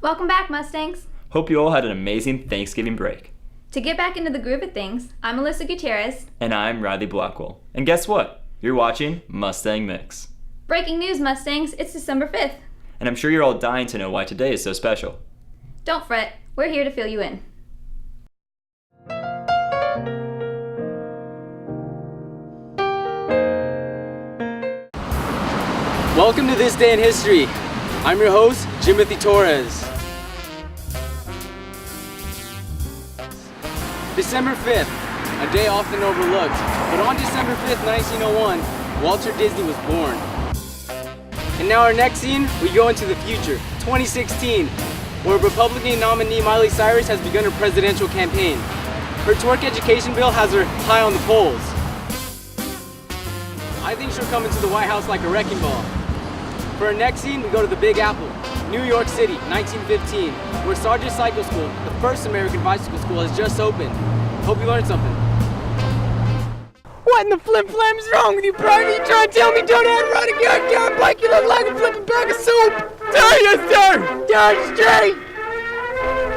Welcome back, Mustangs! Hope you all had an amazing Thanksgiving break. To get back into the groove of things, I'm Alyssa Gutierrez. And I'm Riley Blackwell. And guess what? You're watching Mustang Mix. Breaking news, Mustangs, it's December 5th. And I'm sure you're all dying to know why today is so special. Don't fret, we're here to fill you in. Welcome to This Day in History. I'm your host, Jimothy Torres. December 5th, a day often overlooked, but on December 5th, 1901, Walter Disney was born. And now our next scene, we go into the future, 2016, where Republican nominee Miley Cyrus has begun her presidential campaign. Her twerk education bill has her high on the polls. I think she'll come into the White House like a wrecking ball. For our next scene, we go to the Big Apple, New York City, 1915, where Sargent Cycle School, the first American bicycle school, has just opened. Hope you learned something. What in the flim-flam is wrong with you, Brian? You trying to tell me don't know how to ride a goddamn bike? You look like a flipping bag of soup! There you sir! Down straight!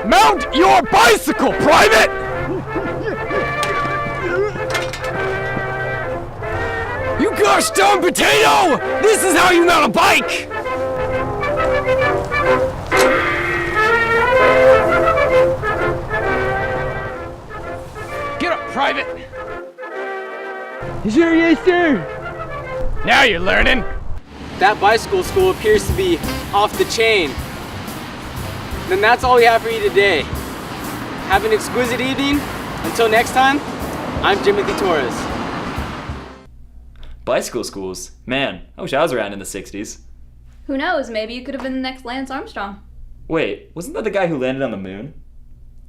Mount your bicycle, Private! You gosh darn potato! This is how you mount a bike! Get up, Private! Sure, yes, sir! Now you're learning! That bicycle school appears to be off the chain. Then that's all we have for you today. Have an exquisite evening. Until next time, I'm Jimothy Torres. Bicycle schools? Man, I wish I was around in the 60s. Who knows, maybe you could have been the next Lance Armstrong. Wait, wasn't that the guy who landed on the moon?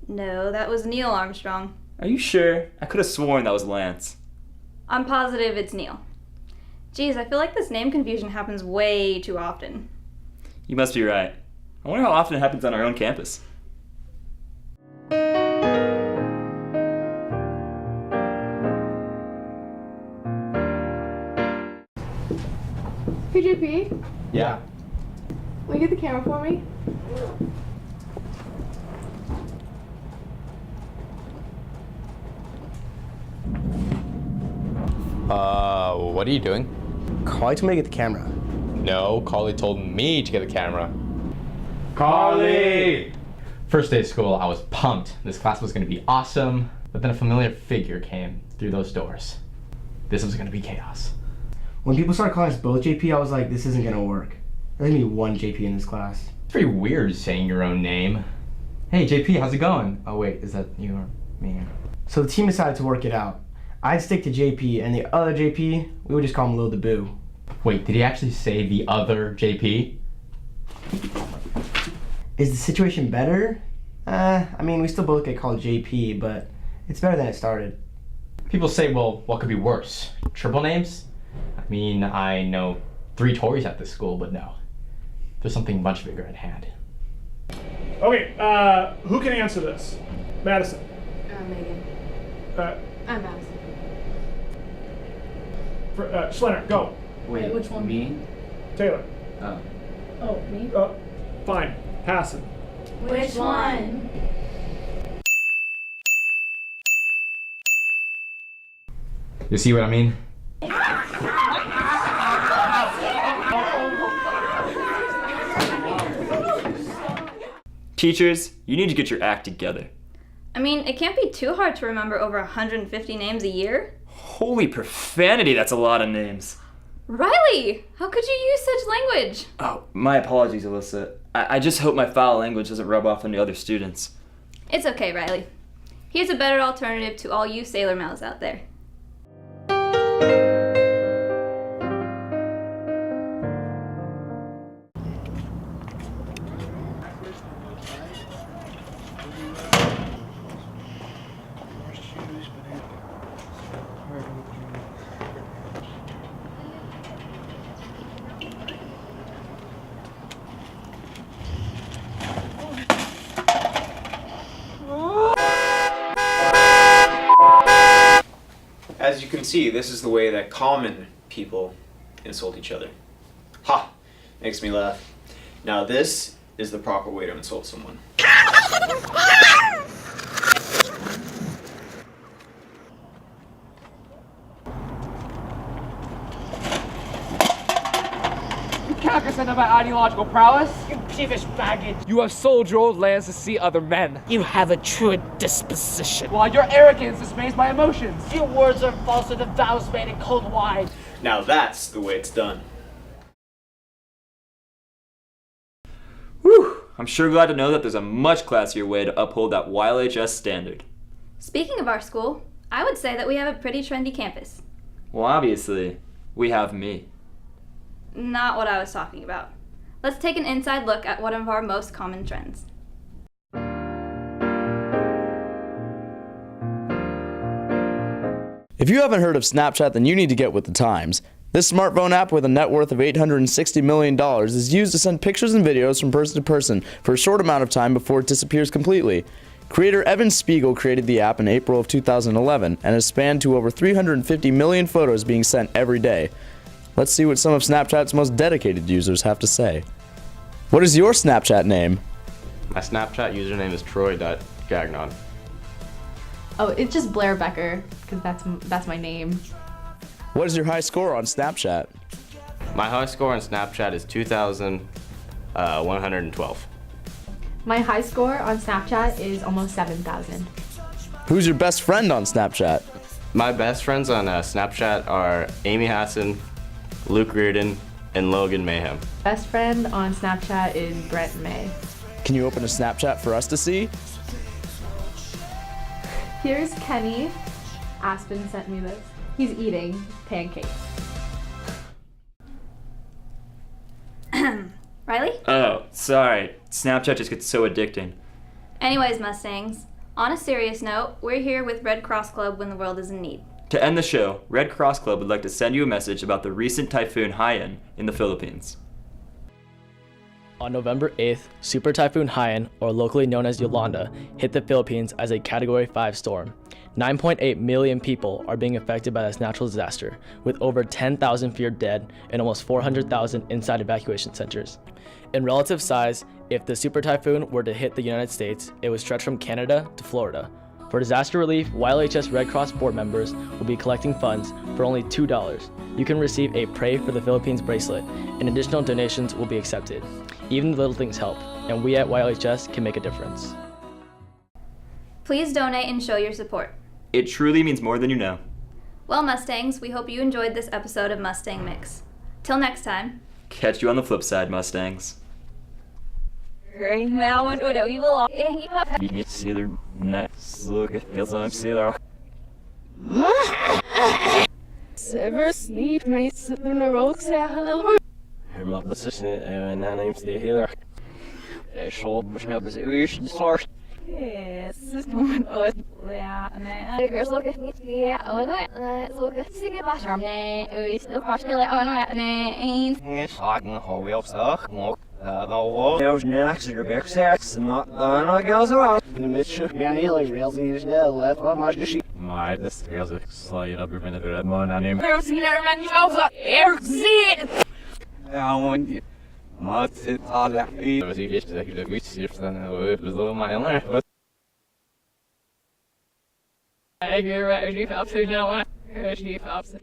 No, that was Neil Armstrong. Are you sure? I could have sworn that was Lance. I'm positive it's Neil. Geez, I feel like this name confusion happens way too often. You must be right. I wonder how often it happens on our own campus. Hey JP, Yeah. will you get the camera for me? What are you doing? Carly told me to get the camera. No, Carly told me to get the camera. Carly! First day of school, I was pumped. This class was gonna be awesome, but then a familiar figure came through those doors. This was gonna be chaos. When people started calling us both JP, I was like, this isn't gonna work. There's gonna be one JP in this class. It's pretty weird saying your own name. Hey JP, how's it going? Oh wait, is that you or me? So the team decided to work it out. I'd stick to JP, and the other JP, we would just call him Lil the Boo. Wait, did he actually say the other JP? Is the situation better? I mean, we still both get called JP, but it's better than it started. People say, well, what could be worse? Triple names? I mean, I know 3 Tories at this school, but no. There's something much bigger at hand. Okay, who can answer this? Madison. Megan. I'm Madison. Schlenner, go. Wait, which one? Me? Taylor. Oh, me? Fine. Hassan. Which one? You see what I mean? Teachers, you need to get your act together. I mean, it can't be too hard to remember over 150 names a year. Holy profanity, that's a lot of names. Riley, how could you use such language? Oh, my apologies, Alyssa. I just hope my foul language doesn't rub off on the other students. It's okay, Riley. Here's a better alternative to all you sailor mouths out there. As you can see, this is the way that common people insult each other. Ha! Makes me laugh. Now this is the proper way to insult someone. Can't consent about ideological prowess. You peevish baggage. You have sold your old lands to see other men. You have a true disposition. While your arrogance dismays my emotions. Your words are falser than vows made in cold wine. Now that's the way it's done. Whew! I'm sure glad to know that there's a much classier way to uphold that YLHS standard. Speaking of our school, I would say that we have a pretty trendy campus. Well, obviously, we have me. Not what I was talking about. Let's take an inside look at one of our most common trends. If you haven't heard of Snapchat, then you need to get with the times. This smartphone app with a net worth of $860 million is used to send pictures and videos from person to person for a short amount of time before it disappears completely. Creator Evan Spiegel created the app in April of 2011 and has spanned to over 350 million photos being sent every day. Let's see what some of Snapchat's most dedicated users have to say. What is your Snapchat name? My Snapchat username is troy.gagnon. Oh, it's just Blair Becker, because that's my name. What is your high score on Snapchat? My high score on Snapchat is 2,112. My high score on Snapchat is almost 7,000. Who's your best friend on Snapchat? My best friends on Snapchat are Amy Hassan, Luke Reardon, and Logan Mayhem. Best friend on Snapchat is Brent May. Can you open a Snapchat for us to see? Here's Kenny. Aspen sent me this. He's eating pancakes. Riley? Oh, sorry. Snapchat just gets so addicting. Anyways, Mustangs, on a serious note, we're here with Red Cross Club when the world is in need. To end the show, Red Cross Club would like to send you a message about the recent typhoon Haiyan in the Philippines. On November 8th, Super Typhoon Haiyan, or locally known as Yolanda, hit the Philippines as a Category 5 storm. 9.8 million people are being affected by this natural disaster, with over 10,000 feared dead and almost 400,000 inside evacuation centers. In relative size, if the super typhoon were to hit the United States, it would stretch from Canada to Florida. For disaster relief, YLHS Red Cross board members will be collecting funds for only $2. You can receive a Pray for the Philippines bracelet, and additional donations will be accepted. Even the little things help, and we at YLHS can make a difference. Please donate and show your support. It truly means more than you know. Well, Mustangs, we hope you enjoyed this episode of Mustang Mix. Till next time. Catch you on the flip side, Mustangs. Sever sleep nights in a road hello. Her position and her name's the healer. Show was it start. Yes, this moment was yeah, and girls look at me, yeah, oh, look at sing about our name, we still partially on our name. Yes, I can hold me up, so look. The wall. There's next to your back sex, and not girls around. In the midst of me, like rails in his head, left on my sheet. My, this girl's a slide up your minute, red man, and him. There's never been shows up, exit! I want you. What's it all that? It was easy to get a good shift, and it was a little my own. I get ready for up to now. She pops.